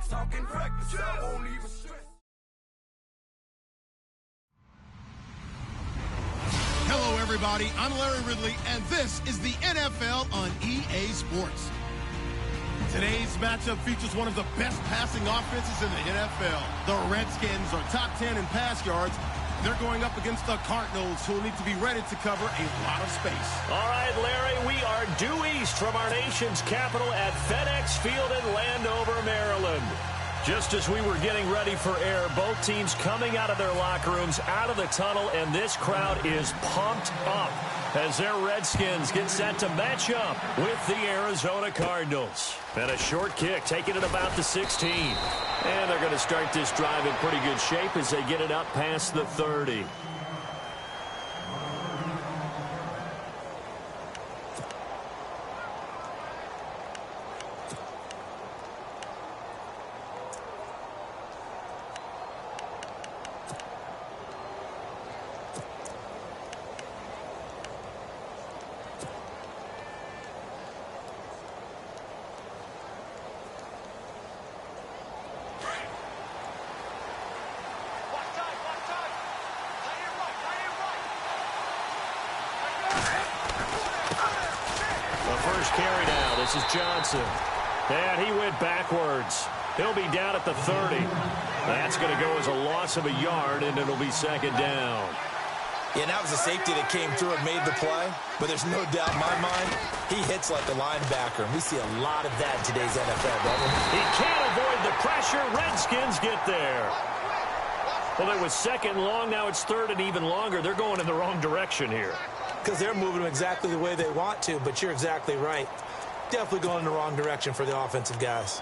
talking reckless, I won't even stress. Hello, everybody. I'm Larry Ridley, and this is the NFL on EA Sports. Today's matchup features one of the best passing offenses in the NFL. The Redskins are top 10 in pass yards. They're going up against the Cardinals, who will need to be ready to cover a lot of space. All right, Larry, we are due east from our nation's capital at FedEx Field in Landover, Maryland. Just as we were getting ready for air, both teams coming out of their locker rooms, out of the tunnel, and this crowd is pumped up as their Redskins get set to match up with the Arizona Cardinals. And a short kick, taking it about the 16. And they're going to start this drive in pretty good shape as they get it up past the 30. Carry now. This is Johnson. And he went backwards. He'll be down at the 30. That's going to go as a loss of a yard, and it'll be second down. Yeah, that was a safety that came through and made the play. But there's no doubt in my mind, he hits like a linebacker. And we see a lot of that in today's NFL, brother. He can't avoid the pressure. Redskins get there. Well, it was second and long. Now it's third and even longer. They're going in the wrong direction here. Because they're moving them exactly the way they want to, but you're exactly right. Definitely going in the wrong direction for the offensive guys.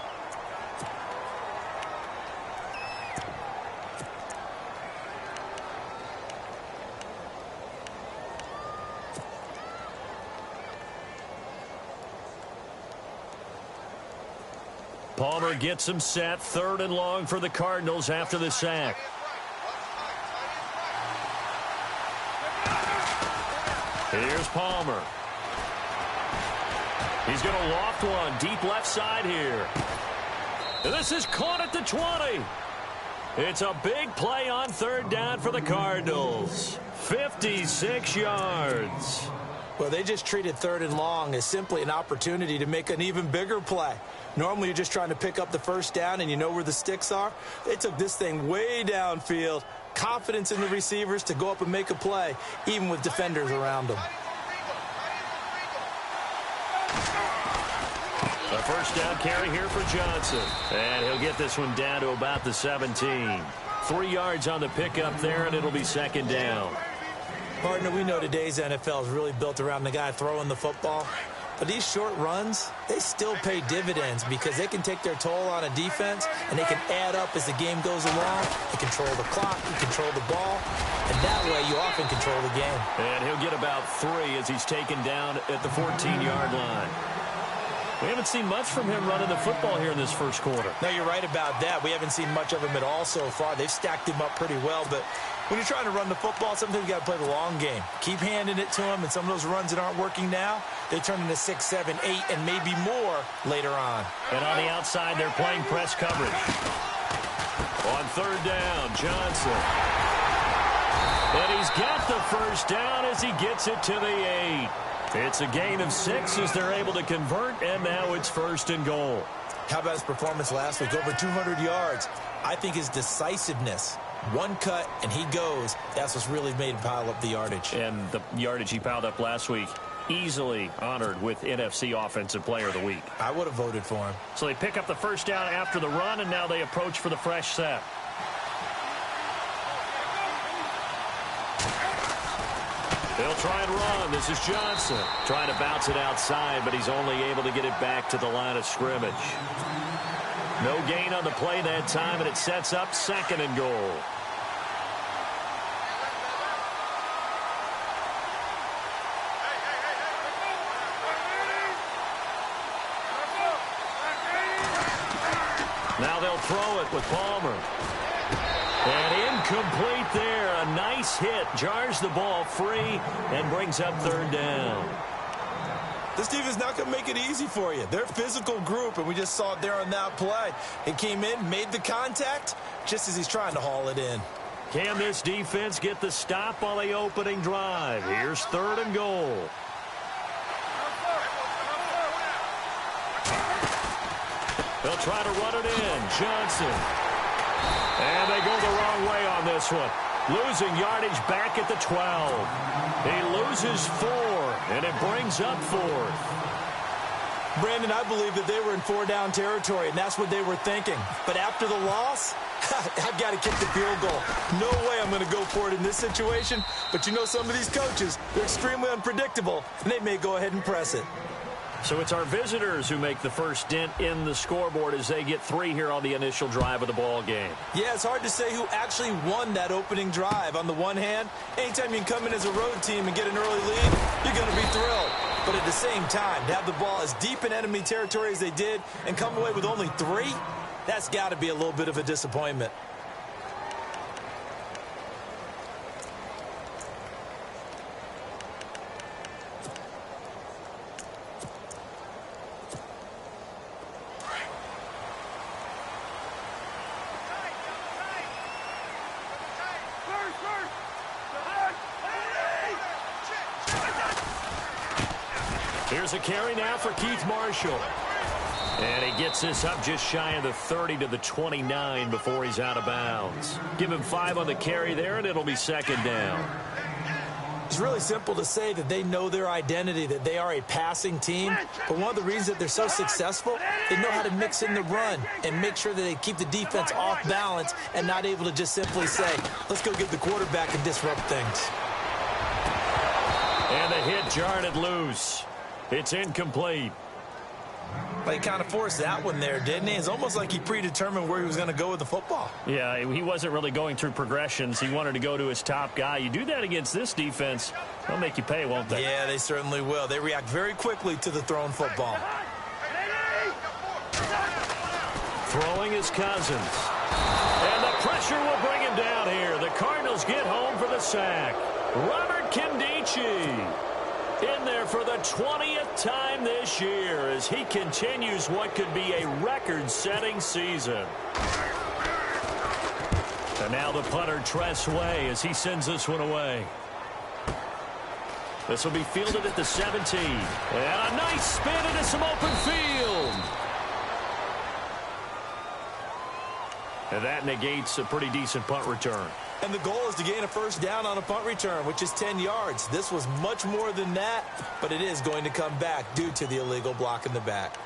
Palmer gets him set. Third and long for the Cardinals after the sack. Here's Palmer. He's going to loft one deep left side here. And this is caught at the 20. It's a big play on third down for the Cardinals. 56 yards. Well, they just treated third and long as simply an opportunity to make an even bigger play. Normally, you're just trying to pick up the first down and you know where the sticks are. They took this thing way downfield. Confidence in the receivers to go up and make a play, even with defenders around them. A first down carry here for Johnson. And he'll get this one down to about the 17. 3 yards on the pickup there, and it'll be second down. Partner, we know today's NFL is really built around the guy throwing the football. But these short runs, they still pay dividends because they can take their toll on a defense and they can add up as the game goes along. They control the clock, you control the ball, and that way you often control the game. And he'll get about 3 as he's taken down at the 14-yard line. We haven't seen much from him running the football here in this first quarter. No, you're right about that. We haven't seen much of him at all so far. They've stacked him up pretty well, but when you're trying to run the football, sometimes you got to play the long game. Keep handing it to him, and some of those runs that aren't working now, they turn into 6, 7, 8, and maybe more later on. And on the outside, they're playing press coverage. On third down, Johnson. And he's got the first down as he gets it to the 8. It's a gain of 6 as they're able to convert, and now it's first and goal. How about his performance last week? Over 200 yards. I think his decisiveness, one cut, and he goes. That's what's really made him pile up the yardage. And the yardage he piled up last week, easily honored with NFC Offensive Player of the Week. I would have voted for him. So they pick up the first down after the run, and now they approach for the fresh set. They'll try and run. This is Johnson. Trying to bounce it outside, but he's only able to get it back to the line of scrimmage. No gain on the play that time, and it sets up second and goal. Now they'll throw it with Palmer. And incomplete there. A nice hit. Jars the ball free and brings up third down. This team is not going to make it easy for you. They're a physical group, and we just saw it there on that play. It came in, made the contact, just as he's trying to haul it in. Can this defense get the stop on the opening drive? Here's 3rd and goal. They'll try to run it in. Johnson. And they go the wrong way on this one. Losing yardage back at the 12. He loses 4, and it brings up 4th. Brandon, I believe that they were in 4-down territory, and that's what they were thinking. But after the loss, I've got to kick the field goal. No way I'm going to go for it in this situation. But you know some of these coaches, they're extremely unpredictable, and they may go ahead and press it. So it's our visitors who make the first dent in the scoreboard as they get 3 here on the initial drive of the ball game. Yeah, it's hard to say who actually won that opening drive. On the one hand, anytime you can come in as a road team and get an early lead, you're going to be thrilled. But at the same time, to have the ball as deep in enemy territory as they did and come away with only 3, that's got to be a little bit of a disappointment. Here's a carry now for Keith Marshall. And he gets this up just shy of the 30 to the 29 before he's out of bounds. Give him 5 on the carry there, and it'll be 2nd down. It's really simple to say that they know their identity, that they are a passing team. But one of the reasons that they're so successful, they know how to mix in the run and make sure that they keep the defense off balance and not able to just simply say, let's go get the quarterback and disrupt things. And the hit jarred it loose. It's incomplete. But he kind of forced that one there, didn't he? It's almost like he predetermined where he was going to go with the football. Yeah, he wasn't really going through progressions. He wanted to go to his top guy. You do that against this defense, they'll make you pay, won't they? Yeah, they certainly will. They react very quickly to the thrown football. Throwing is Cousins. And the pressure will bring him down here. The Cardinals get home for the sack. Robert Kindici in there for the 20th time this year as he continues what could be a record-setting season. And now the punter, Tress Way, as he sends this one away. This will be fielded at the 17. And a nice spin into some open field. And that negates a pretty decent punt return. And the goal is to gain a 1st down on a punt return, which is 10 yards. This was much more than that, but it is going to come back due to the illegal block in the back.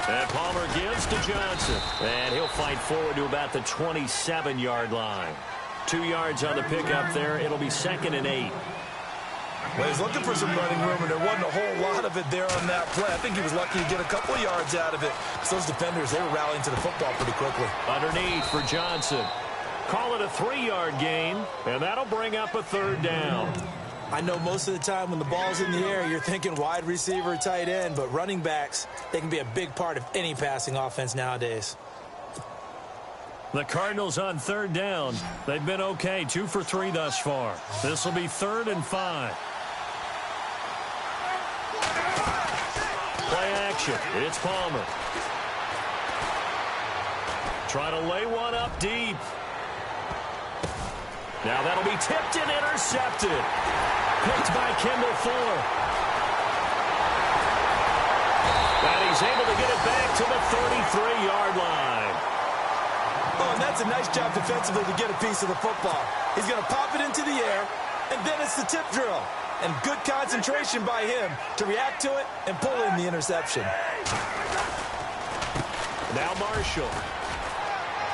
And Palmer gives to Johnson. And he'll fight forward to about the 27-yard line. 2 yards on the pickup there. It'll be 2nd and 8. Well, he's looking for some running room, and there wasn't a whole lot of it there on that play. I think he was lucky to get a couple of yards out of it. So those defenders, they were rallying to the football pretty quickly. Underneath for Johnson. Call it a 3-yard gain, and that'll bring up a 3rd down. I know most of the time when the ball's in the air, you're thinking wide receiver, tight end, but running backs, they can be a big part of any passing offense nowadays. The Cardinals on 3rd down. They've been okay, 2 for 3 thus far. This will be 3rd and 5. Play action. It's Palmer. Try to lay one up deep. Now that'll be tipped and intercepted. Picked by Kendall Fuller. And he's able to get it back to the 33-yard line. Oh, and that's a nice job defensively to get a piece of the football. He's going to pop it into the air, and then it's the tip drill. And good concentration by him to react to it and pull in the interception. Now Marshall.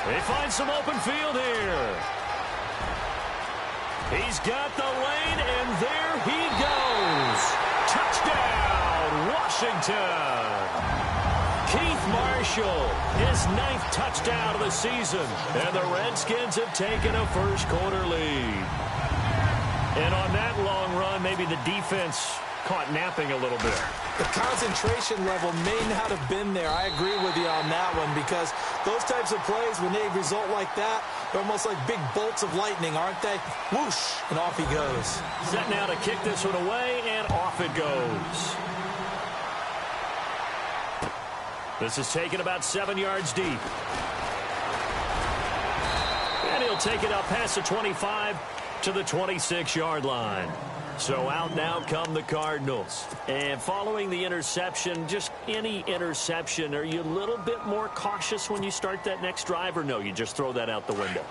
They find some open field here. He's got the lane, and there he goes. Touchdown, Washington. Keith Marshall, his 9th touchdown of the season. And the Redskins have taken a first-quarter lead. And on that long run, maybe the defense caught napping a little bit. The concentration level may not have been there. I agree with you on that one, because those types of plays, when they result like that, they're almost like big bolts of lightning, aren't they? Whoosh, and off he goes. Set now to kick this one away, and off it goes. This is taken about 7 yards deep. And he'll take it up past the 25 to the 26-yard line. So out now come the Cardinals. And following the interception, just any interception, are you a little bit more cautious when you start that next drive, or no, you just throw that out the window?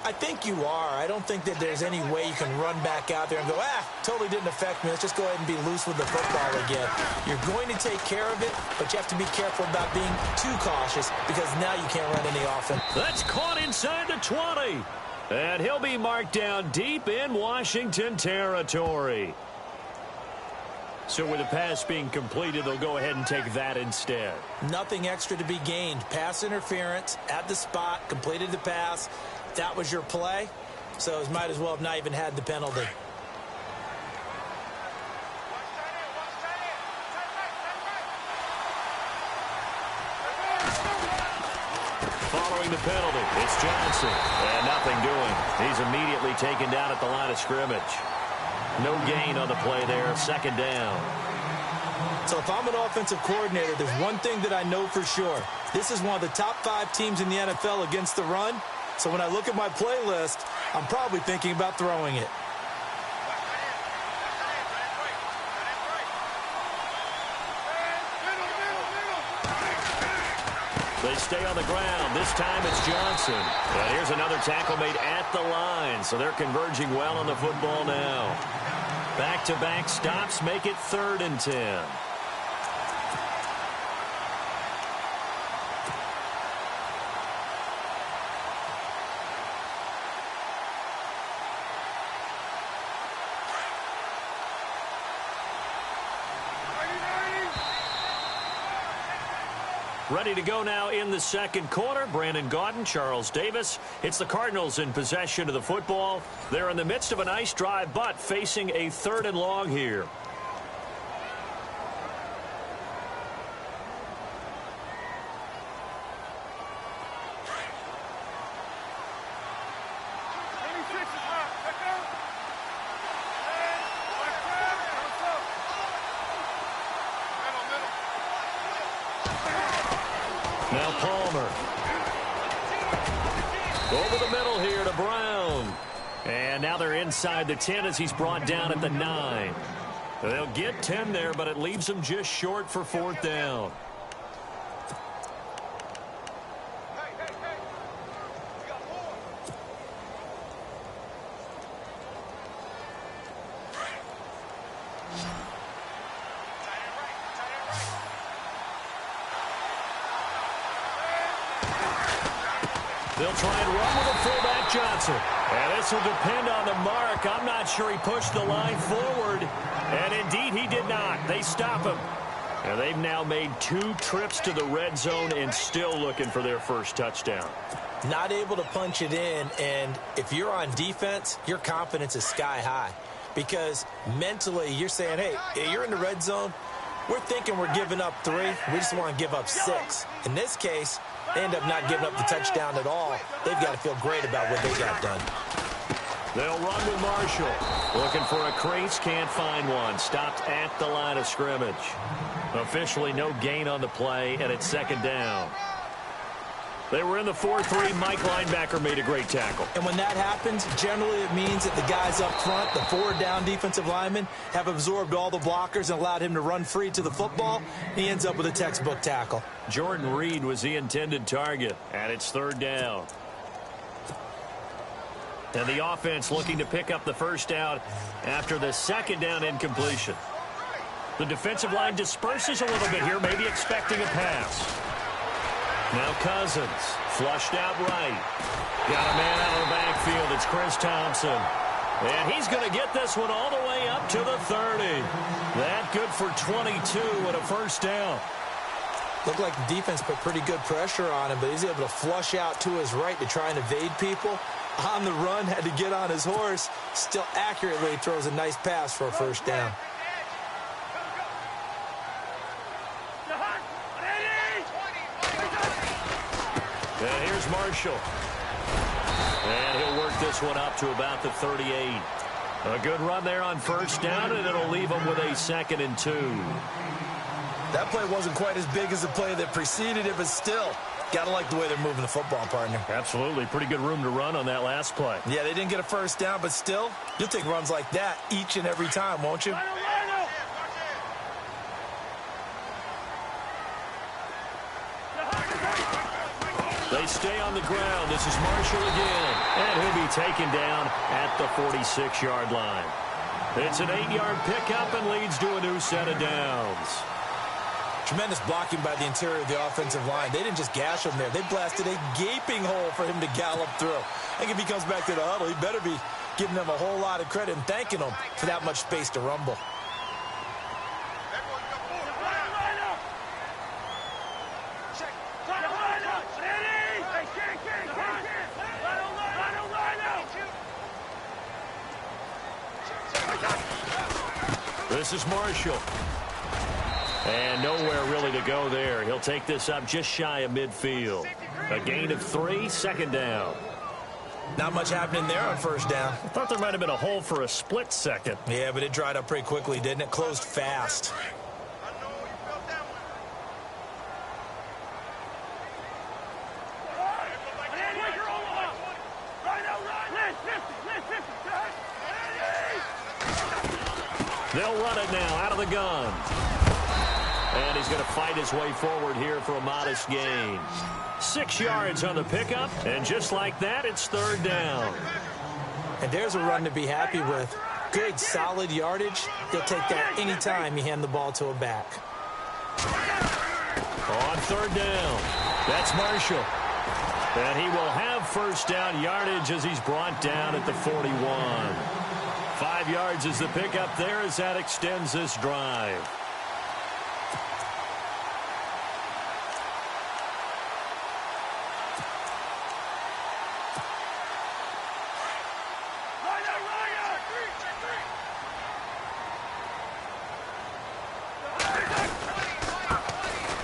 I think you are. I don't think that there's any way you can run back out there and go, totally didn't affect me. Let's just go ahead and be loose with the football again. You're going to take care of it, but you have to be careful about being too cautious, because now you can't run any offense. That's caught inside the 20. And he'll be marked down deep in Washington territory. So with the pass being completed, they'll go ahead and take that instead. Nothing extra to be gained. Pass interference at the spot, completed the pass. That was your play, so it might as well have not even had the penalty. Following the penalty, it's Johnson. And nothing doing. He's immediately taken down at the line of scrimmage. No gain on the play there, second down. So if I'm an offensive coordinator, there's one thing that I know for sure. This is one of the top 5 teams in the NFL against the run. So when I look at my playlist, I'm probably thinking about throwing it. They stay on the ground. This time it's Johnson. And here's another tackle made at the line. So they're converging well on the football now. Back-to-back stops make it 3rd and 10. Ready to go now in the second quarter. Brandon Gaudin, Charles Davis. It's the Cardinals in possession of the football. They're in the midst of a nice drive, but facing a 3rd and long here. Now Palmer. Over the middle here to Brown. And now they're inside the 10 as he's brought down at the 9. They'll get 10 there, but it leaves them just short for 4th down. They'll try and run with a fullback Johnson. And this will depend on the mark. I'm not sure he pushed the line forward. And indeed, he did not. They stop him. And they've now made 2 trips to the red zone and still looking for their first touchdown. Not able to punch it in. And if you're on defense, your confidence is sky high. Because mentally, you're saying, hey, you're in the red zone. We're thinking we're giving up 3. We just want to give up 6. In this case, they end up not giving up the touchdown at all. They've got to feel great about what they got done. They'll run with Marshall. Looking for a crease, can't find one. Stopped at the line of scrimmage. Officially no gain on the play, and it's 2nd down. They were in the 4-3. Mike linebacker made a great tackle. And when that happens, generally it means that the guys up front, the 4 down defensive linemen, have absorbed all the blockers and allowed him to run free to the football. He ends up with a textbook tackle. Jordan Reed was the intended target, and it's 3rd down. And the offense looking to pick up the first down after the 2nd down incompletion. The defensive line disperses a little bit here, maybe expecting a pass. Now Cousins, flushed out right. Got a man out of the backfield. It's Chris Thompson. And he's going to get this one all the way up to the 30. That good for 22 and a first down. Looked like the defense put pretty good pressure on him, but he's able to flush out to his right to try and evade people. On the run, had to get on his horse. Still accurately throws a nice pass for a first down. And here's Marshall. And he'll work this one up to about the 38. A good run there on first down, and it'll leave him with a 2nd and 2. That play wasn't quite as big as the play that preceded it, but still, got to like the way they're moving the football, partner. Absolutely. Pretty good room to run on that last play. Yeah, they didn't get a first down, but still, you'll take runs like that each and every time, won't you? They stay on the ground. This is Marshall again. And he'll be taken down at the 46-yard line. It's an 8-yard pickup and leads to a new set of downs. Tremendous blocking by the interior of the offensive line. They didn't just gash him there. They blasted a gaping hole for him to gallop through. I think if he comes back to the huddle, he better be giving them a whole lot of credit and thanking them for that much space to rumble. This is Marshall. And nowhere really to go there. He'll take this up just shy of midfield. A gain of 3, 2nd down. Not much happening there on first down. I thought there might have been a hole for a split second. Yeah, but it dried up pretty quickly, didn't it? Closed fast. They'll run it now out of the gun. And he's going to fight his way forward here for a modest gain. 6 yards on the pickup, and just like that, it's 3rd down. And there's a run to be happy with. Good, solid yardage. He'll take that anytime you hand the ball to a back. On 3rd down, that's Marshall. And he will have first down yardage as he's brought down at the 41. 5 yards is the pickup there as that extends this drive.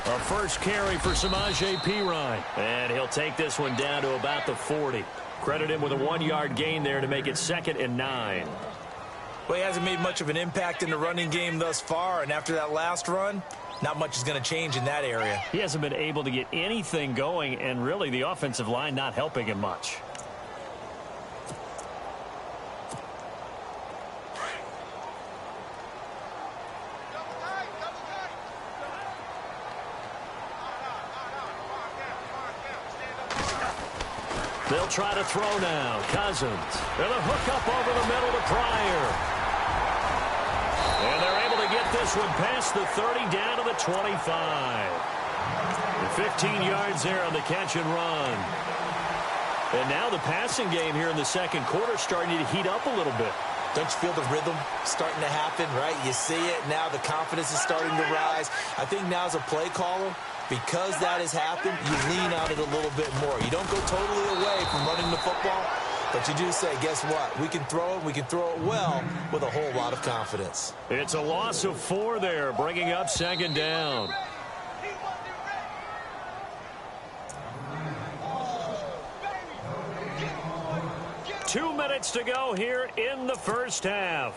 A first carry for Samaje Perine. And he'll take this one down to about the 40. Credit him with a 1-yard gain there to make it 2nd and 9. Well, he hasn't made much of an impact in the running game thus far, and after that last run, not much is going to change in that area. He hasn't been able to get anything going, and really the offensive line not helping him much. They'll try to throw now. Cousins. And a hook up over the middle to Pryor. And they're able to get this one past the 30 down to the 25. 15 yards there on the catch and run. And now the passing game here in the second quarter starting to heat up a little bit. Don't you feel the rhythm starting to happen, right? You see it now. The confidence is starting to rise. I think now as a play caller, because that has happened, you lean on it a little bit more. You don't go totally away from running the football, but you do say, guess what? We can throw it. We can throw it well with a whole lot of confidence. It's a loss of 4 there, bringing up 2nd down. Two minutes to go here in the first half.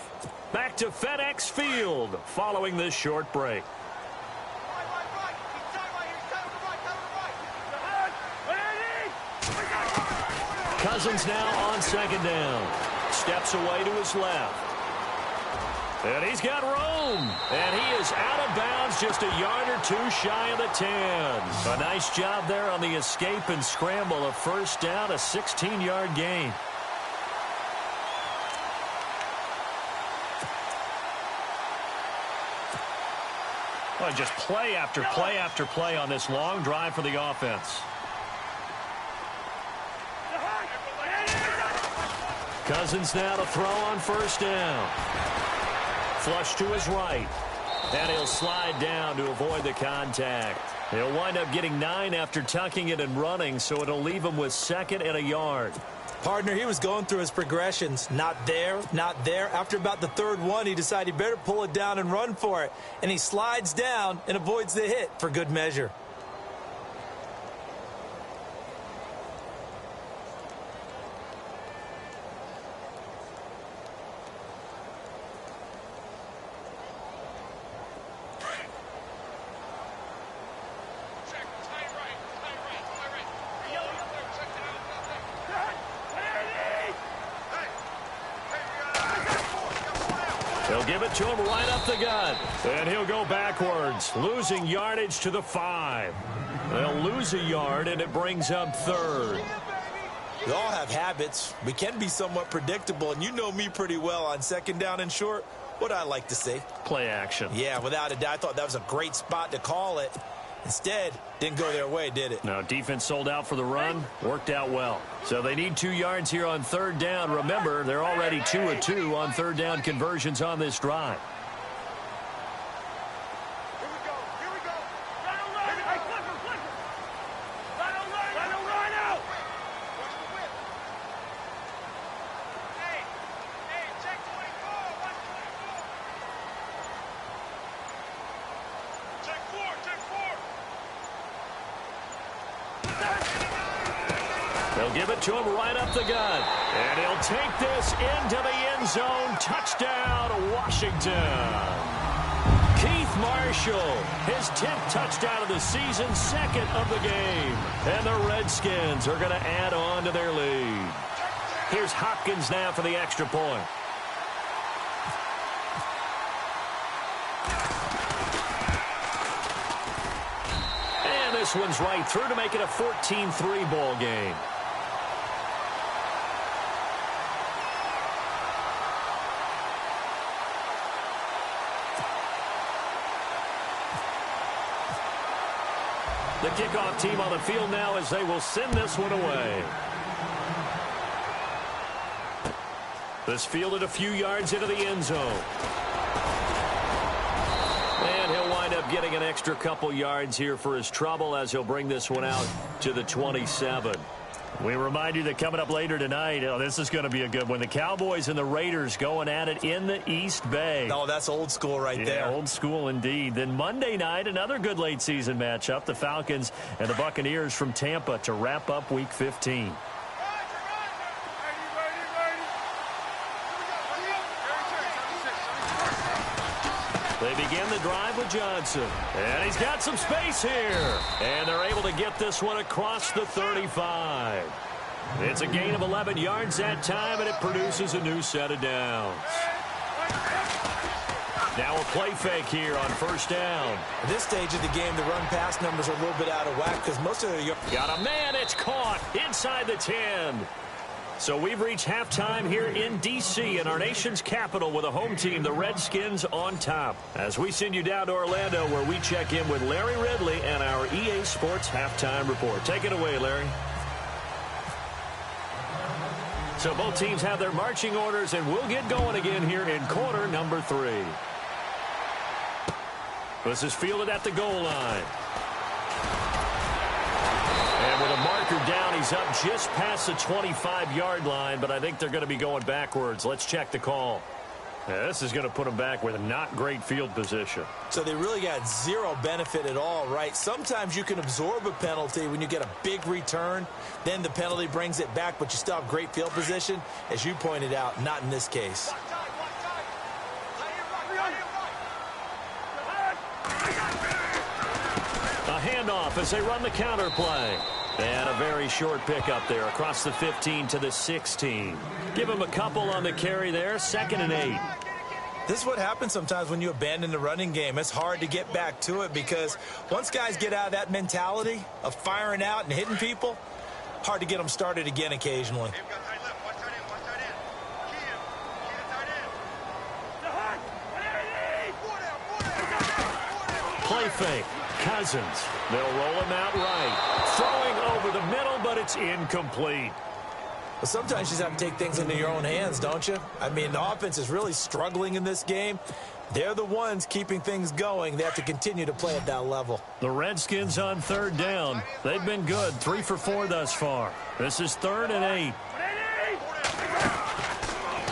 Back to FedEx Field following this short break. Cousins now on 2nd down. Steps away to his left. And he's got room. And he is out of bounds just a yard or 2 shy of the 10. A nice job there on the escape and scramble. A first down, a 16-yard gain. Well, just play after play after play on this long drive for the offense. Cousins now to throw on first down. Flush to his right. And he'll slide down to avoid the contact. He'll wind up getting 9 after tucking it and running, so it'll leave him with 2nd and a yard. Partner, he was going through his progressions. Not there, not there. After about the 3rd one, he decided he better pull it down and run for it. And he slides down and avoids the hit for good measure. They'll give it to him right up the gut. And he'll go backwards, losing yardage to the 5. They'll lose a yard, and it brings up 3rd. We all have habits. We can be somewhat predictable, and you know me pretty well on 2nd down and short. What I like to say? Play action. Yeah, without a doubt. I thought that was a great spot to call it. Instead, didn't go their way, did it? No, defense sold out for the run. Worked out well. So they need 2 yards here on 3rd down. Remember, they're already 2 of 2 on 3rd down conversions on this drive. They'll give it to him right up the gut. And he'll take this into the end zone. Touchdown, Washington. Keith Marshall, his 10th touchdown of the season, 2nd of the game. And the Redskins are going to add on to their lead. Here's Hopkins now for the extra point. And this one's right through to make it a 14-3 ball game. The kickoff team on the field now as they will send this one away. This fielded a few yards into the end zone. And he'll wind up getting an extra couple yards here for his trouble as he'll bring this one out to the 27. We remind you that coming up later tonight, this is going to be a good one. The Cowboys and the Raiders going at it in the East Bay. Oh, that's old school right there. Old school indeed. Then Monday night, another good late season matchup. The Falcons and the Buccaneers from Tampa to wrap up Week 15. They begin the drive with Johnson. And he's got some space here. And they're able to get this one across the 35. It's a gain of 11 yards that time, and it produces a new set of downs. Now a play fake here on 1st down. At this stage of the game, the run-pass numbers are a little bit out of whack because most of the... Got a man. It's caught inside the 10. So we've reached halftime here in D.C. in our nation's capital with a home team, the Redskins, on top. As we send you down to Orlando where we check in with Larry Ridley and our EA Sports Halftime Report. Take it away, Larry. So both teams have their marching orders, and we'll get going again here in quarter number 3. This is fielded at the goal line. And with a marker down, he's up just past the 25-yard line, but I think they're going to be going backwards. Let's check the call. Yeah, this is going to put them back with not great field position. So they really got zero benefit at all, right? Sometimes you can absorb a penalty when you get a big return. Then the penalty brings it back, but you still have great field position. As you pointed out, not in this case. A handoff as they run the counter play. And a very short pickup there across the 15 to the 16. Give him a couple on the carry there. 2nd and 8. This is what happens sometimes when you abandon the running game. It's hard to get back to it because once guys get out of that mentality of firing out and hitting people, hard to get them started again occasionally. Play fake. Cousins. They'll roll him out right. Throwing over the middle, but it's incomplete. But sometimes you just have to take things into your own hands, don't you? I mean, the offense is really struggling in this game. They're the ones keeping things going. They have to continue to play at that level. The Redskins on 3rd down. They've been good. 3 for 4 thus far. This is 3rd and 8.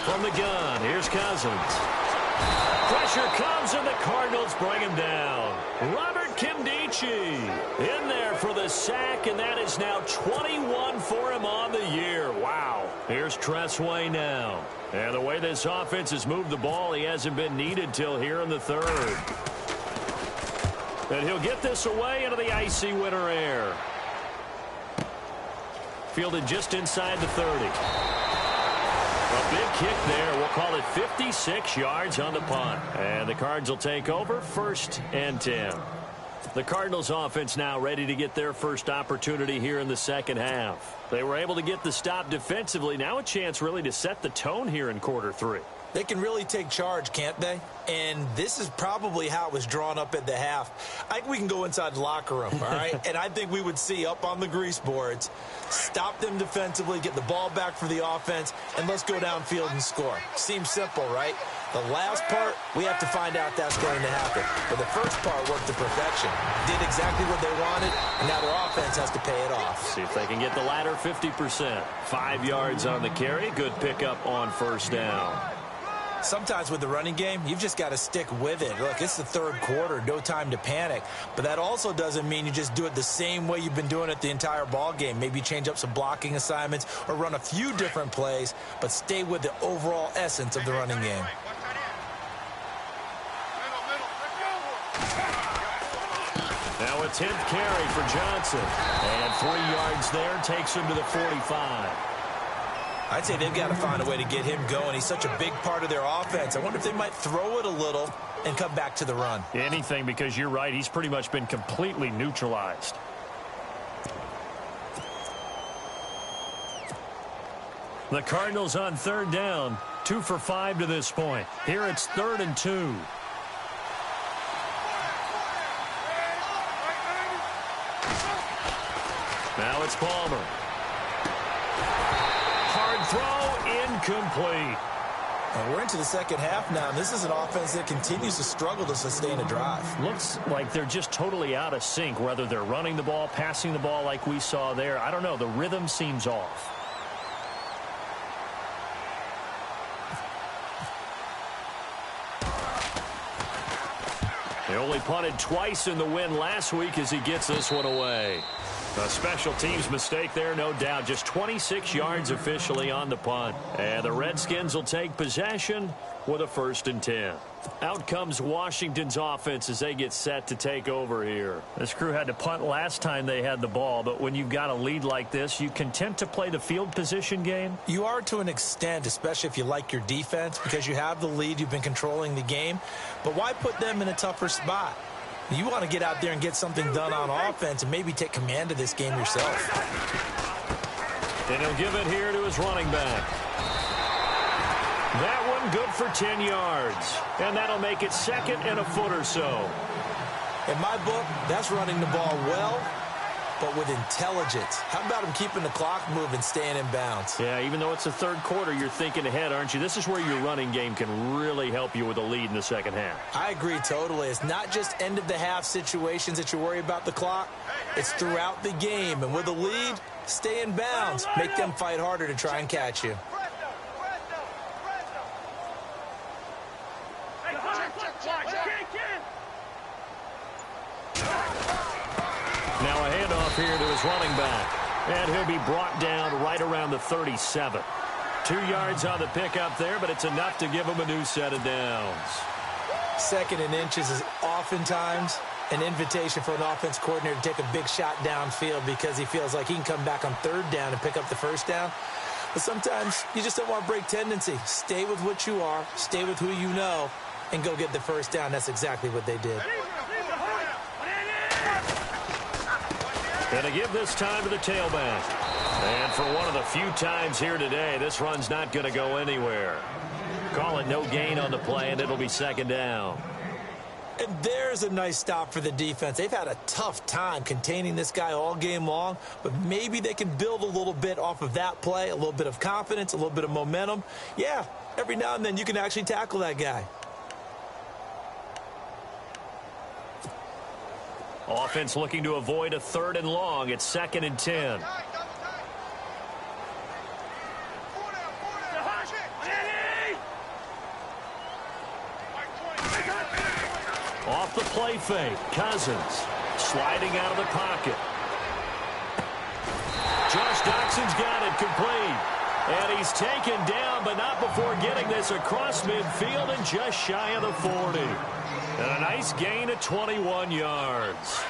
From the gun, here's Cousins. Pressure comes, and the Cardinals bring him down. Robert Kimdichie in there for the sack, and that is now 21 for him on the year. Wow. Here's Tressway now. And the way this offense has moved the ball, he hasn't been needed till here in the 3rd. And he'll get this away into the icy winter air. Fielded just inside the 30. A big kick there. We'll call it 56 yards on the punt. And the Cards will take over 1st and 10. The Cardinals offense now ready to get their first opportunity here in the second half. They were able to get the stop defensively. Now a chance really to set the tone here in quarter 3. They can really take charge, can't they? And this is probably how it was drawn up at the half. I think we can go inside the locker room, all right? And I think we would see up on the grease boards, stop them defensively, get the ball back for the offense, and let's go downfield and score. Seems simple, right? The last part, we have to find out that's going to happen. But the first part worked to perfection. Did exactly what they wanted, and now their offense has to pay it off. See if they can get the latter 50%. 5 yards on the carry. Good pickup on 1st down. Sometimes with the running game, you've just got to stick with it. Look, it's the 3rd quarter, no time to panic. But that also doesn't mean you just do it the same way you've been doing it the entire ball game. Maybe change up some blocking assignments or run a few different plays, but stay with the overall essence of the running game. Now a 10th carry for Johnson. And 3 yards there takes him to the 45. I'd say they've got to find a way to get him going. He's such a big part of their offense. I wonder if they might throw it a little and come back to the run. Anything, because you're right. He's pretty much been completely neutralized. The Cardinals on 3rd down. 2 for 5 to this point. Here it's 3rd and 2. Now it's Palmer. Hard throw, incomplete. And we're into the second half now. This is an offense that continues to struggle to sustain a drive. Looks like they're just totally out of sync, whether they're running the ball, passing the ball like we saw there. I don't know. The rhythm seems off. They only punted twice in the win last week as he gets this one away. A special teams mistake there, no doubt. Just 26 yards officially on the punt. And the Redskins will take possession with a 1st and 10. Out comes Washington's offense as they get set to take over here. This crew had to punt last time they had the ball, but when you've got a lead like this, you content to play the field position game? You are to an extent, especially if you like your defense, because you have the lead, you've been controlling the game. But why put them in a tougher spot? You want to get out there and get something done on offense and maybe take command of this game yourself. And he'll give it here to his running back. That one good for 10 yards. And that'll make it 2nd and a foot or so. In my book, that's running the ball well, but with intelligence. How about him keeping the clock moving, staying in bounds? Yeah, even though it's the 3rd quarter, you're thinking ahead, aren't you? This is where your running game can really help you with a lead in the second half. I agree totally. It's not just end-of-the-half situations that you worry about the clock. It's throughout the game. And with a lead, stay in bounds. Make them fight harder to try and catch you. Now a handoff here to his running back. And he'll be brought down right around the 37. 2 yards on the pickup there, but it's enough to give him a new set of downs. 2nd and inches is oftentimes an invitation for an offense coordinator to take a big shot downfield because he feels like he can come back on 3rd down and pick up the 1st down. But sometimes you just don't want to break tendency. Stay with what you are, stay with who you know, and go get the 1st down. That's exactly what they did. Going to give this time to the tailback. And for one of the few times here today, this run's not going to go anywhere. Call it no gain on the play, and it'll be 2nd down. And there's a nice stop for the defense. They've had a tough time containing this guy all game long, but maybe they can build a little bit off of that play, a little bit of confidence, a little bit of momentum. Yeah, every now and then you can actually tackle that guy. Offense looking to avoid a 3rd and long. It's 2nd and 10. Off the play fake. Cousins sliding out of the pocket. Josh Doxson's got it complete. And he's taken down, but not before getting this across midfield and just shy of the 40. And a nice gain of 21 yards.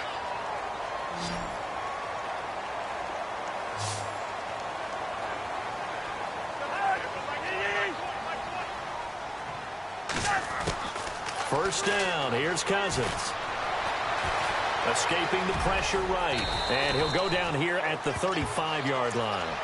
First down. Here's Cousins. Escaping the pressure right. And he'll go down here at the 35-yard line.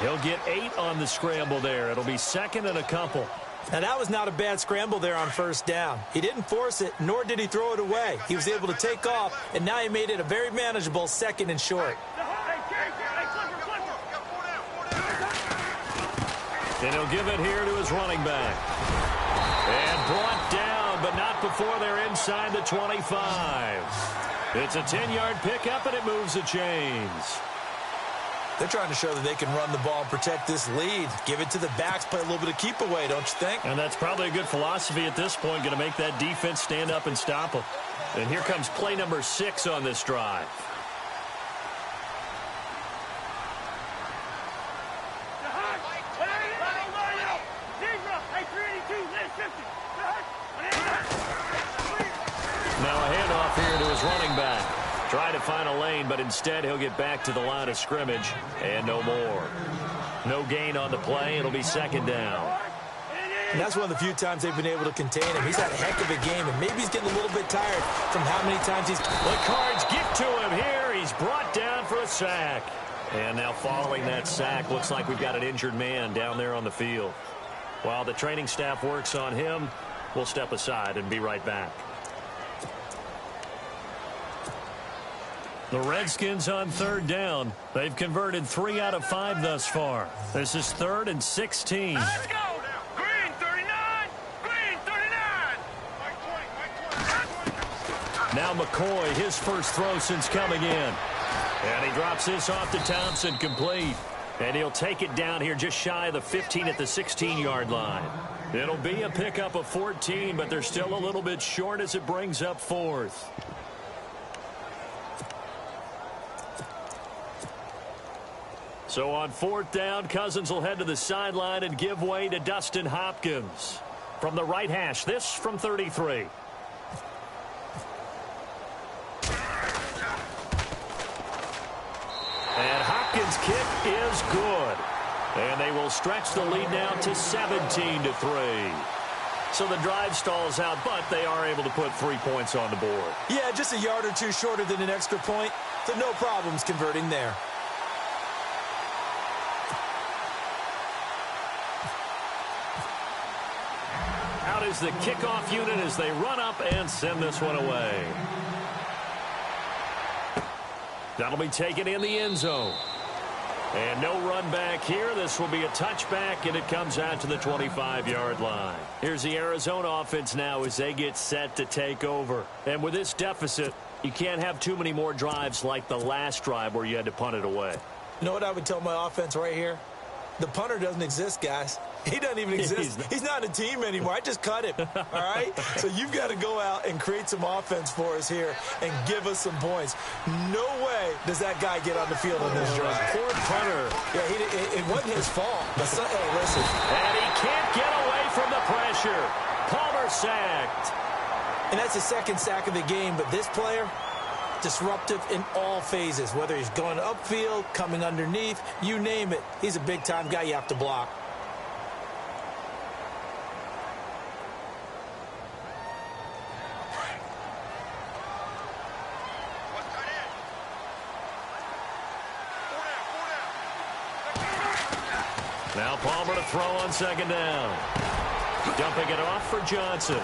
He'll get 8 on the scramble there. It'll be second and a couple. Now, that was not a bad scramble there on first down. He didn't force it, nor did he throw it away. He was able to take off, and now he made it a very manageable second and short. And he'll give it here to his running back. And brought down, but not before they're inside the 25. It's a 10-yard pickup, and it moves the chains. They're trying to show that they can run the ball and protect this lead. Give it to the backs, play a little bit of keep away, don't you think? And that's probably a good philosophy at this point, going to make that defense stand up and stop them. And here comes play number 6 on this drive. Now a handoff here to his running back. Try to find a lane, but instead he'll get back to the line of scrimmage and no more. No gain on the play. It'll be second down. And that's one of the few times they've been able to contain him. He's had a heck of a game, and maybe he's getting a little bit tired from how many times he's... The Cards get to him here. He's brought down for a sack. And now following that sack, looks like we've got an injured man down there on the field. While the training staff works on him, we'll step aside and be right back. The Redskins on third down. They've converted 3 out of 5 thus far. This is 3rd and 16. Let's go! Green 39! Green 39! Now McCoy, his first throw since coming in. And he drops this off to Thompson, complete. And he'll take it down here just shy of the 15 at the 16-yard line. It'll be a pickup of 14, but they're still a little bit short as it brings up 4th. So on 4th down, Cousins will head to the sideline and give way to Dustin Hopkins. From the right hash, this from 33. And Hopkins' kick is good. And they will stretch the lead now to 17-3. So the drive stalls out, but they are able to put 3 points on the board. Yeah, just a yard or two shorter than an extra point, so no problems converting there. Out is the kickoff unit as they run up and send this one away. That'll be taken in the end zone. And no run back here. This will be a touchback, and it comes out to the 25-yard line. Here's the Arizona offense now as they get set to take over. And with this deficit, you can't have too many more drives like the last drive where you had to punt it away. You know what I would tell my offense right here? The punter doesn't exist, guys. He doesn't even exist. He's not a team anymore. I just cut him, all right? So you've got to go out and create some offense for us here and give us some points. No way does that guy get on the field in this drive. Poor punter. Yeah, it wasn't his fault. But hey, listen. And he can't get away from the pressure. Palmer sacked. And that's the second sack of the game, but this player, disruptive in all phases, whether he's going upfield, coming underneath, you name it. He's a big-time guy you have to block. Now Palmer to throw on second down. Dumping it off for Johnson.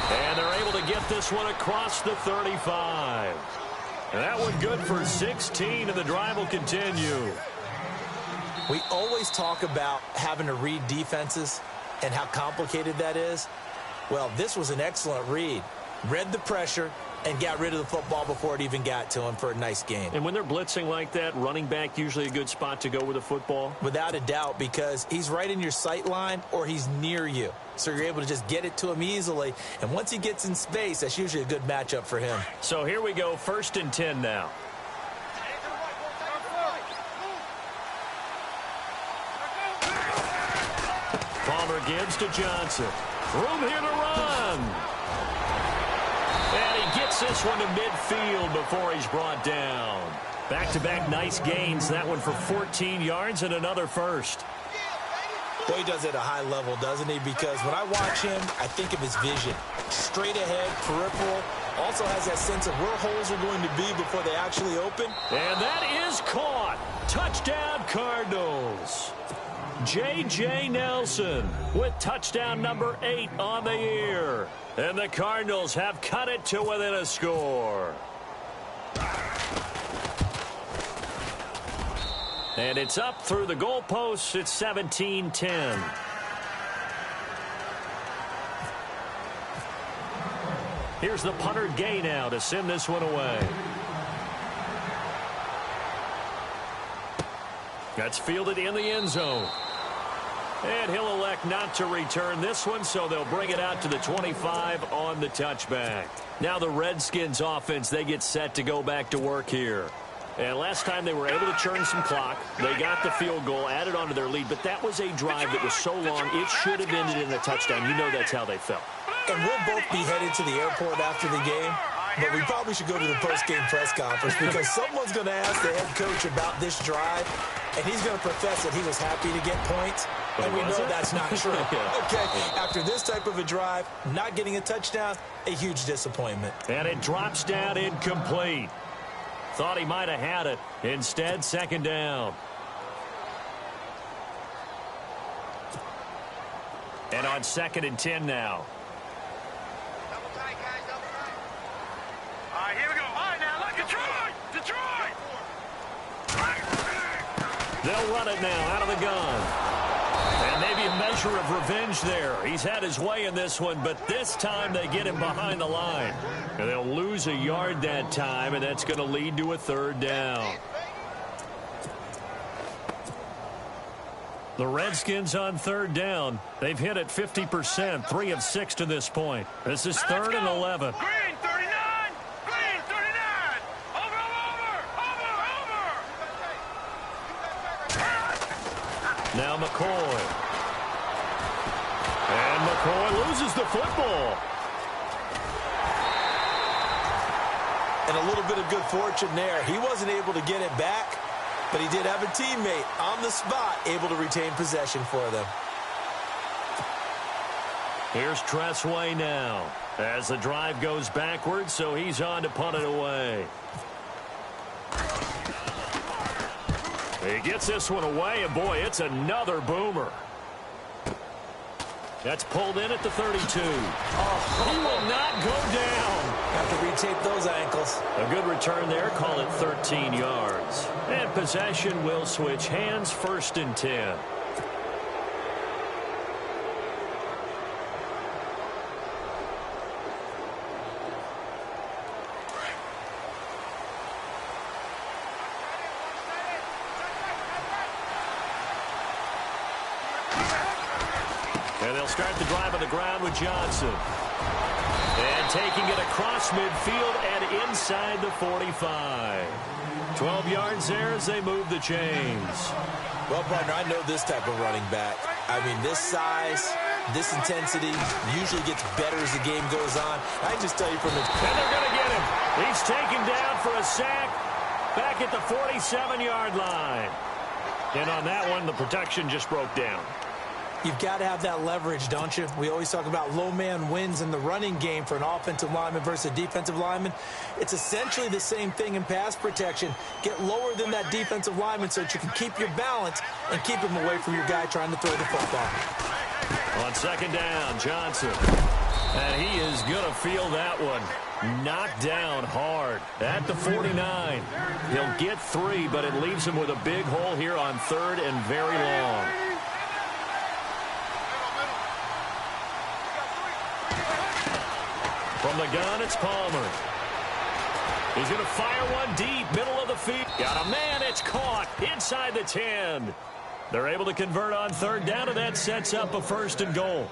And they're able to get this one across the 35. And that one good for 16, and the drive will continue. We always talk about having to read defenses and how complicated that is. Well, this was an excellent read. Read the pressure and got rid of the football before it even got to him for a nice game. And when they're blitzing like that, running back usually a good spot to go with the football? Without a doubt, because he's right in your sight line or he's near you. So you're able to just get it to him easily. And once he gets in space, that's usually a good matchup for him. So here we go, 1st and 10 now. Palmer gives to Johnson. Room here to run. And he gets this one to midfield before he's brought down. Back-to-back nice gains. That one for 14 yards and another first. Well, he does it at a high level, doesn't he? Because when I watch him, I think of his vision. Straight ahead, peripheral. Also has that sense of where holes are going to be before they actually open. And that is caught. Touchdown, Cardinals. J.J. Nelson with touchdown number 8 on the year. And the Cardinals have cut it to within a score. And it's up through the goalposts. It's 17-10. Here's the punter Gay now to send this one away. That's fielded in the end zone. And he'll elect not to return this one, so they'll bring it out to the 25 on the touchback. Now the Redskins offense, they get set to go back to work here. And last time they were able to churn some clock. They got the field goal, added on to their lead, but that was a drive that was so long, it should have ended in a touchdown. You know that's how they felt. And we'll both be headed to the airport after the game, but we probably should go to the post-game press conference because someone's going to ask the head coach about this drive, and he's going to profess that he was happy to get points, and we know that's not true. Okay, after this type of a drive, not getting a touchdown, a huge disappointment. And it drops down incomplete. Thought he might have had it. Instead, second down. And on 2nd and 10 now. All right, here we go. All right, now, look, Detroit! They'll run it now out of the gun. And maybe a measure of revenge there. He's had his way in this one, but this time they get him behind the line. And they'll lose a yard that time, and that's going to lead to a 3rd down. The Redskins on 3rd down. They've hit it 50%, 3 of 6 to this point. This is 3rd and 11. Green 39! Green 39! Over! Now McCoy. And McCoy loses the football. And a little bit of good fortune there. He wasn't able to get it back, but he did have a teammate on the spot able to retain possession for them. Here's Tressway now as the drive goes backwards, so he's on to punt it away. He gets this one away, and boy, it's another boomer. That's pulled in at the 32. Oh, he will not go down. Have to retape those ankles. A good return there, call it 13 yards. And possession will switch hands, 1st and 10. And they'll start the drive on the ground with Johnson. And taking it across midfield and inside the 45. 12 yards there as they move the chains. Well, partner, I know this type of running back. I mean, this size, this intensity usually gets better as the game goes on. I just tell you from his... And they're going to get him. He's taken down for a sack back at the 47-yard line. And on that one, the protection just broke down. You've got to have that leverage, don't you? We always talk about low man wins in the running game for an offensive lineman versus a defensive lineman. It's essentially the same thing in pass protection. Get lower than that defensive lineman so that you can keep your balance and keep him away from your guy trying to throw the football. On 2nd down, Johnson. And he is going to feel that one. Knocked down hard at the 49. He'll get 3, but it leaves him with a big hole here on 3rd and very long. From the gun, it's Palmer. He's going to fire one deep, middle of the field. Got a man, it's caught inside the 10. They're able to convert on 3rd down, and that sets up a 1st and goal.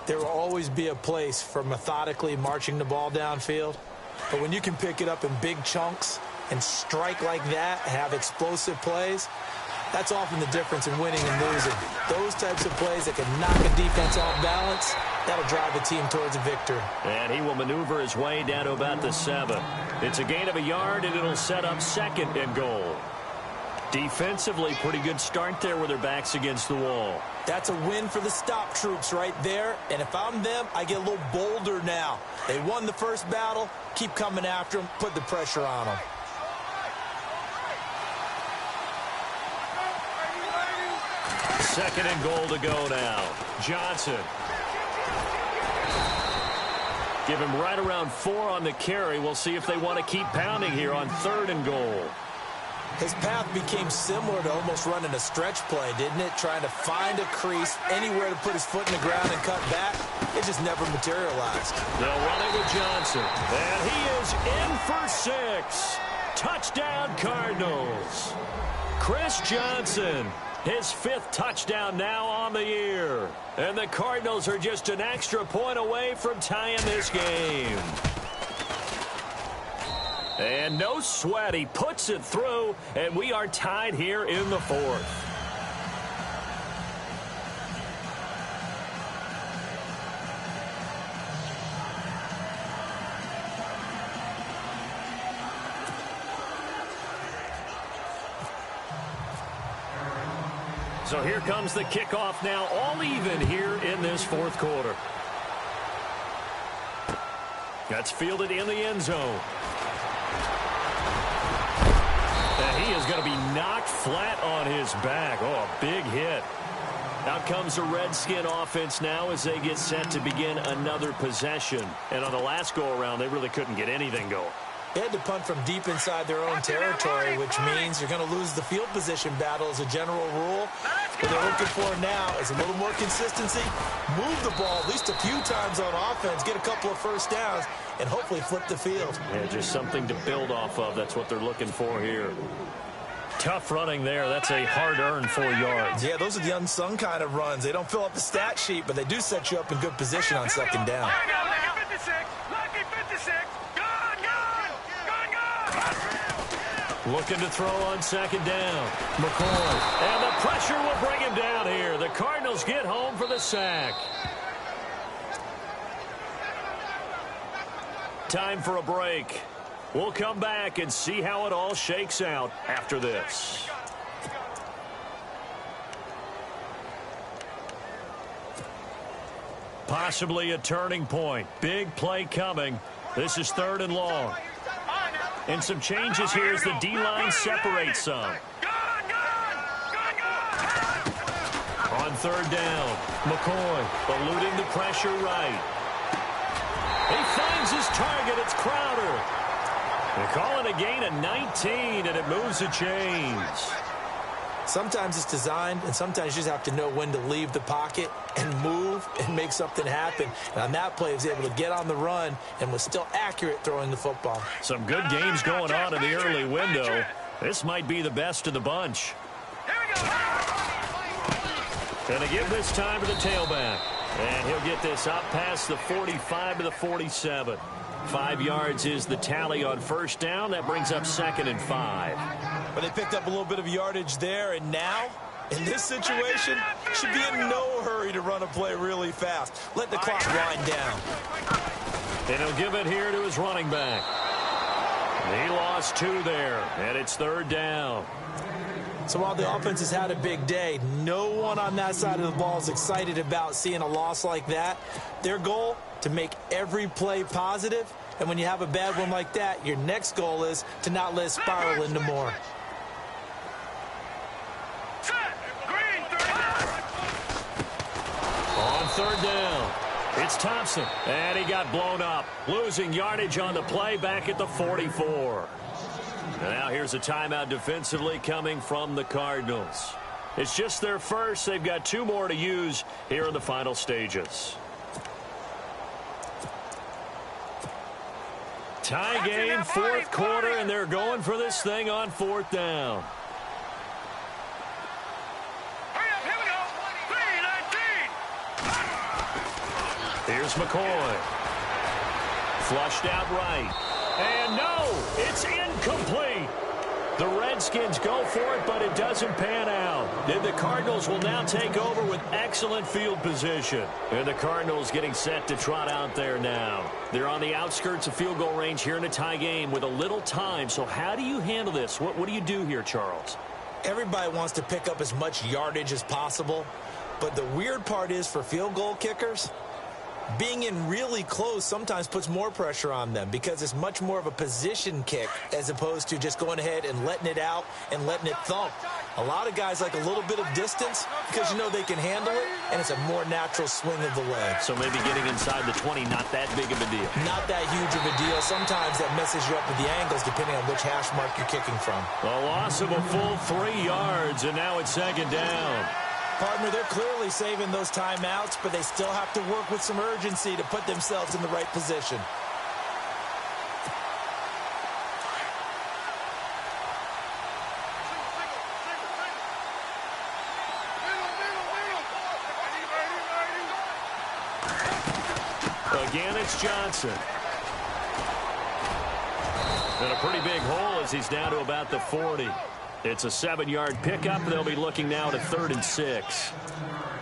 There will always be a place for methodically marching the ball downfield. But when you can pick it up in big chunks and strike like that, have explosive plays, that's often the difference in winning and losing. Those types of plays that can knock a defense off balance, that'll drive a team towards a victory. And he will maneuver his way down to about the 7. It's a gain of a yard, and it'll set up 2nd and goal. Defensively, pretty good start there with their backs against the wall. That's a win for the stop troops right there. And if I'm them, I get a little bolder now. They won the first battle. Keep coming after them. Put the pressure on them. Second and goal to go now. Johnson. Give him right around 4 on the carry. We'll see if they want to keep pounding here on 3rd and goal. His path became similar to almost running a stretch play, didn't it? Trying to find a crease, anywhere to put his foot in the ground and cut back. It just never materialized. They'll run it with Johnson. And he is in for 6. Touchdown, Cardinals. Chris Johnson, his 5th touchdown now on the year. And the Cardinals are just an extra point away from tying this game. And no sweat, he puts it through, and we are tied here in the 4th. So here comes the kickoff now, all even here in this 4th quarter. That's fielded in the end zone. And he is going to be knocked flat on his back. Oh, a big hit. Out comes the Redskin offense now as they get set to begin another possession. And on the last go-around, they really couldn't get anything going. They had to punt from deep inside their own territory, which means you're going to lose the field position battle as a general rule. What they're looking for now is a little more consistency, move the ball at least a few times on offense, get a couple of first downs, and hopefully flip the field. Yeah, just something to build off of. That's what they're looking for here. Tough running there. That's a hard-earned 4 yards. Yeah, those are the unsung kind of runs. They don't fill up the stat sheet, but they do set you up in good position on 2nd down. Looking to throw on 2nd down. McCoy. And the pressure will bring him down here. The Cardinals get home for the sack. Time for a break. We'll come back and see how it all shakes out after this. Possibly a turning point. Big play coming. This is 3rd and long. And some changes here as the D-line separates some. On 3rd down, McCoy eluding the pressure right. He finds his target. It's Crowder. They call it a gain of 19, and it moves the chains. Sometimes it's designed, and sometimes you just have to know when to leave the pocket and move and make something happen. And on that play, he was able to get on the run and was still accurate throwing the football. Some good games going on in the early window. This might be the best of the bunch. And to give this time to the tailback. And he'll get this up past the 45 to the 47. 5 yards is the tally on 1st down. That brings up 2nd and 5. But they picked up a little bit of yardage there, and now, in this situation, should be in no hurry to run a play really fast. Let the clock wind down. And he'll give it here to his running back. He lost 2 there, and it's 3rd down. So while the offense has had a big day, no one on that side of the ball is excited about seeing a loss like that. Their goal, to make every play positive, and when you have a bad one like that, your next goal is to not let it spiral into more. On 3rd down, it's Thompson, and he got blown up, losing yardage on the play back at the 44. Now here's a timeout defensively coming from the Cardinals. It's just their first. They've got 2 more to use here in the final stages. Tie game, 4th quarter, and they're going for this thing on 4th down. Here's McCoy. Flushed out right. And no, it's incomplete. The Redskins go for it, but it doesn't pan out. And the Cardinals will now take over with excellent field position. And the Cardinals getting set to trot out there now. They're on the outskirts of field goal range here in a tie game with a little time. So how do you handle this? What do you do here, Charles? Everybody wants to pick up as much yardage as possible, but the weird part is for field goal kickers, being in really close sometimes puts more pressure on them because it's much more of a position kick as opposed to just going ahead and letting it out and letting it thump. A lot of guys like a little bit of distance because you know they can handle it, and it's a more natural swing of the leg. So maybe getting inside the 20, not that big of a deal. Not that huge of a deal. Sometimes that messes you up with the angles depending on which hash mark you're kicking from. A loss of a full 3 yards, and now it's second down. Partner, they're clearly saving those timeouts, but they still have to work with some urgency to put themselves in the right position. Again, it's Johnson. And a pretty big hole as he's down to about the 40. It's a 7-yard pickup. They'll be looking now to 3rd and 6.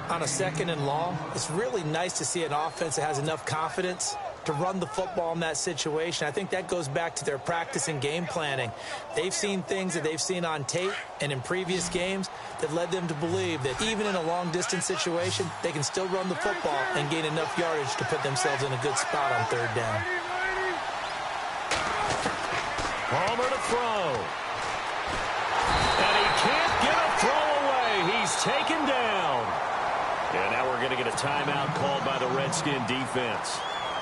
On a 2nd and long, it's really nice to see an offense that has enough confidence to run the football in that situation. I think that goes back to their practice and game planning. They've seen things that they've seen on tape and in previous games that led them to believe that even in a long-distance situation, they can still run the football and gain enough yardage to put themselves in a good spot on 3rd down. Palmer to throw. And he can't get a throw away. He's taken down. And now we're going to get a timeout called by the Redskin defense.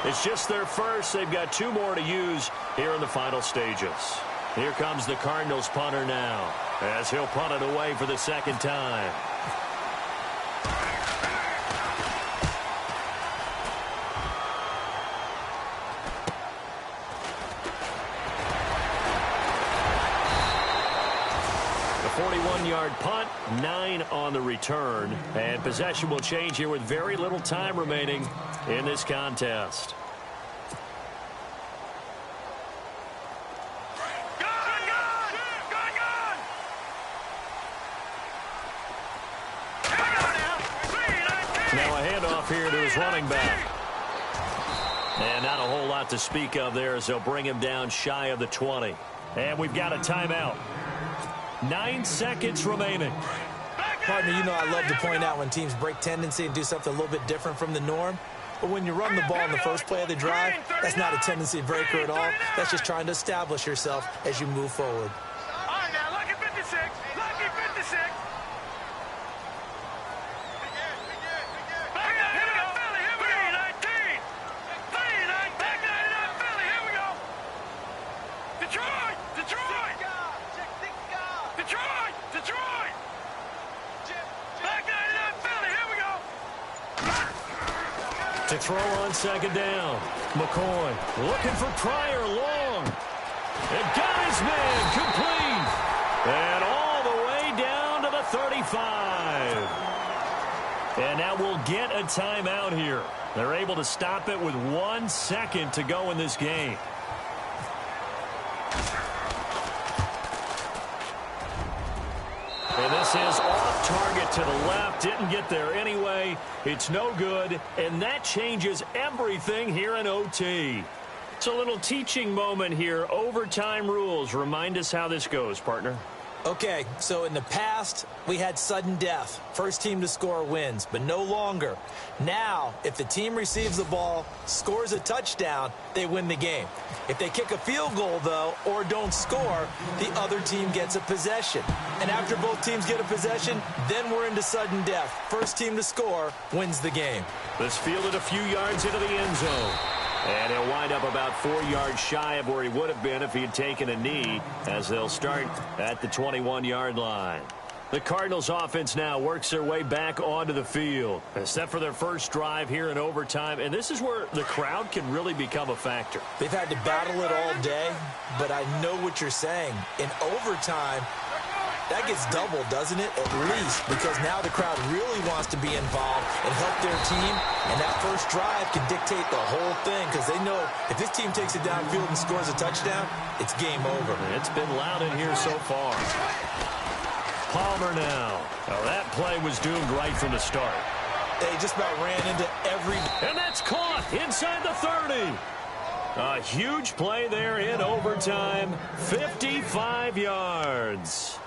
It's just their first. They've got 2 more to use here in the final stages. Here comes the Cardinals punter now as he'll punt it away for the 2nd time. The 41-yard punt, 9 on the return, and possession will change here with very little time remaining in this contest. Now a handoff here to his running back. And not a whole lot to speak of there as they'll bring him down shy of the 20. And we've got a timeout. 9 seconds remaining. Partner, you know I love to point out when teams break tendency and do something a little bit different from the norm. But when you run the ball in the first play of the drive, that's not a tendency breaker at all. That's just trying to establish yourself as you move forward. All right, now, lucky 56. Lucky 56. Back up, here we go. Philly, here we go. 319. 319. Back 99, Philly, here we go. Detroit. Detroit. Detroit. Detroit. Back 99, Philly, here we go. To throw on 2nd down. McCoy looking for Pryor long. And got his man complete. And all the way down to the 35. And now we'll get a timeout here. They're able to stop it with 1 second to go in this game. And this is off target to the left. Didn't get there anyway. It's no good. And that changes everything here in OT. It's a little teaching moment here. Overtime rules. Remind us how this goes, partner. Okay, so in the past, we had sudden death. First team to score wins, but no longer. Now, if the team receives the ball, scores a touchdown, they win the game. If they kick a field goal, though, or don't score, the other team gets a possession. And after both teams get a possession, then we're into sudden death. First team to score wins the game. This fielded a few yards into the end zone. And he'll wind up about 4 yards shy of where he would have been if he had taken a knee, as they'll start at the 21-yard line. The Cardinals offense now works their way back onto the field. Set for their first drive here in overtime, and this is where the crowd can really become a factor. They've had to battle it all day, but I know what you're saying. In overtime, that gets doubled, doesn't it? At least, because now the crowd really wants to be involved and help their team, and that first drive can dictate the whole thing because they know if this team takes it downfield and scores a touchdown, it's game over. It's been loud in here so far. Palmer now. Now that play was doomed right from the start. They just about ran into every... And that's caught inside the 30. A huge play there in overtime. 55 yards.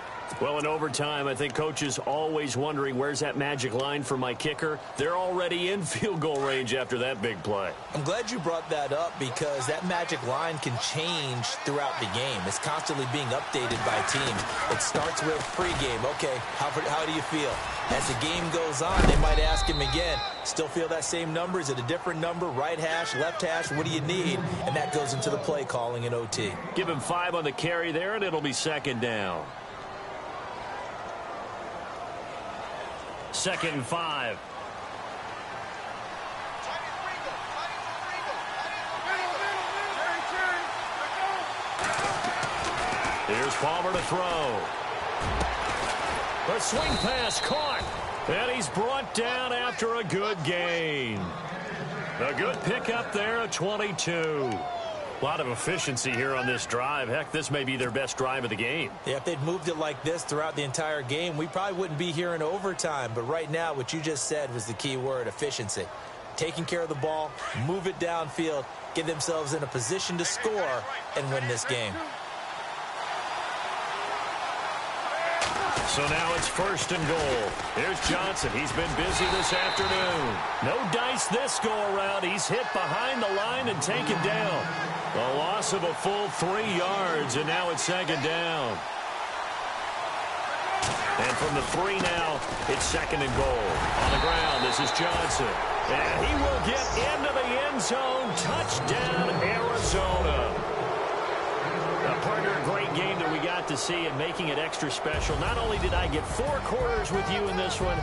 Well, in overtime, I think Coach is always wondering, where's that magic line for my kicker? They're already in field goal range after that big play. I'm glad you brought that up because that magic line can change throughout the game. It's constantly being updated by teams. It starts with pregame. Okay, how do you feel? As the game goes on, they might ask him again, still feel that same number? Is it a different number? Right hash, left hash, what do you need? And that goes into the play calling in OT. Give him 5 on the carry there, and it'll be second down. 2nd and 5. Here's Palmer to throw. The swing pass caught. And he's brought down after a good gain. A good pickup there at 22. A lot of efficiency here on this drive. Heck, this may be their best drive of the game. Yeah, if they'd moved it like this throughout the entire game, we probably wouldn't be here in overtime. But right now, what you just said was the key word, efficiency. Taking care of the ball, move it downfield, get themselves in a position to score, and win this game. So now it's 1st and goal. Here's Johnson. He's been busy this afternoon. No dice this go-around. He's hit behind the line and taken down. A loss of a full 3 yards, and now it's 2nd down. And from the 3 now, it's 2nd and goal. On the ground, this is Johnson. And he will get into the end zone. Touchdown, Arizona. Partner, a great game that we got to see and making it extra special. Not only did I get 4 quarters with you in this one,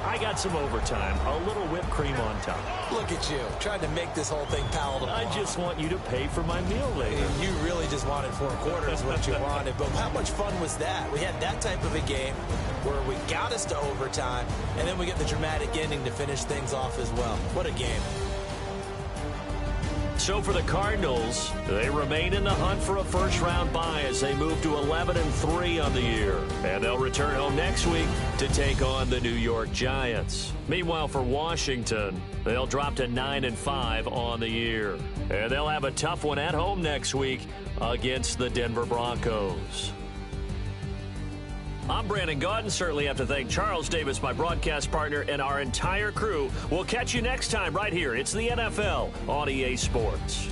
I got some overtime, a little whipped cream on top. Look at you, trying to make this whole thing palatable. I just want you to pay for my meal later. You really just wanted 4 quarters, what you wanted. But how much fun was that? We had that type of a game where we got us to overtime, and then we get the dramatic ending to finish things off as well. What a game. So for the Cardinals, they remain in the hunt for a first-round bye as they move to 11-3 on the year. And they'll return home next week to take on the New York Giants. Meanwhile, for Washington, they'll drop to 9-5 on the year. And they'll have a tough one at home next week against the Denver Broncos. I'm Brandon Gaudin. Certainly have to thank Charles Davis, my broadcast partner, and our entire crew. We'll catch you next time right here. It's the NFL on EA Sports.